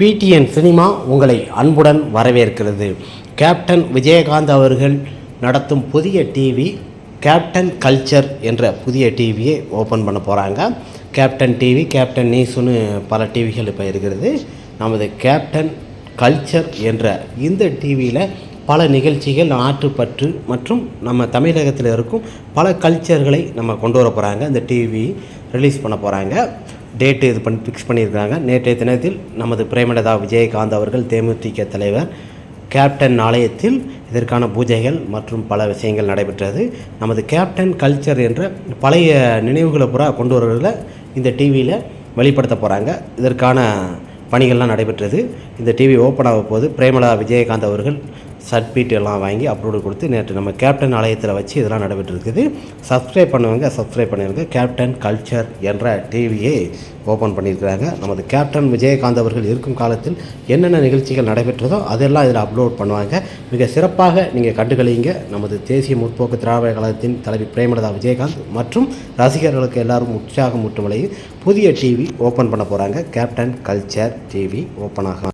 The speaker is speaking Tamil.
பிடிஎன் சினிமா உங்களை அன்புடன் வரவேற்கிறது. கேப்டன் விஜயகாந்த் அவர்கள் நடத்தும் புதிய டிவி கேப்டன் கல்ச்சர் என்ற புதிய டிவியை ஓப்பன் பண்ண போகிறாங்க. கேப்டன் டிவி, கேப்டன் நியூஸ்னு பல டிவிகள் இப்போ இருக்கிறது. நமது கேப்டன் கல்ச்சர் என்ற இந்த டிவியில் பல நிகழ்ச்சிகள், நாட்டுப்பற்று மற்றும் நம்ம தமிழகத்தில் இருக்கும் பல கல்ச்சர்களை நம்ம கொண்டு வர போகிறாங்க. இந்த டிவி ரிலீஸ் பண்ண போகிறாங்க. டேட்டு இது ஃபிக்ஸ் பண்ணியிருக்காங்க. நேற்றைய தினத்தில் நமது பிரேமலதா விஜயகாந்த் அவர்கள் தேமுதிக தலைவர் கேப்டன் ஆலயத்தில் இதற்கான பூஜைகள் மற்றும் பல விஷயங்கள் நடைபெற்றது. நமது கேப்டன் கல்ச்சர் என்ற பழைய நினைவுகளை பூரா கொண்டு வருவதில் இந்த டிவியில் வெளிப்படுத்த போகிறாங்க. இதற்கான பணிகள்லாம் நடைபெற்றது. இந்த டிவி ஓப்பன் ஆக போது பிரேமலதா விஜயகாந்த் அவர்கள் சர்டிஃபிகேட் எல்லாம் வாங்கி அப்ரூவல் கொடுத்து நேற்று நம்ம கேப்டன் ஆலயத்தில் வச்சு இதெல்லாம் நடைபெற்றிருக்குது. சப்ஸ்கிரைப் பண்ணுவாங்க, சப்ஸ்கிரைப் பண்ணியிருங்க. கேப்டன் கல்ச்சர் என்ற டிவியை ஓப்பன் பண்ணியிருக்கிறாங்க. நமது கேப்டன் விஜயகாந்த் அவர்கள் இருக்கும் காலத்தில் என்னென்ன நிகழ்ச்சிகள் நடைபெற்றதோ அதெல்லாம் இதில் அப்லோட் பண்ணுவாங்க. மிக சிறப்பாக நீங்கள் கண்டுகளிங்க. நமது தேசிய முற்போக்கு திராவிட கழகத்தின் தலைவி பிரேமலதா விஜயகாந்த் மற்றும் ரசிகர்களுக்கு எல்லாரும் உற்சாகம் ஊட்டும் வகையில் புதிய டிவி ஓப்பன் பண்ண போகிறாங்க. கேப்டன் கல்ச்சர் டிவி ஓப்பன் ஆகும்.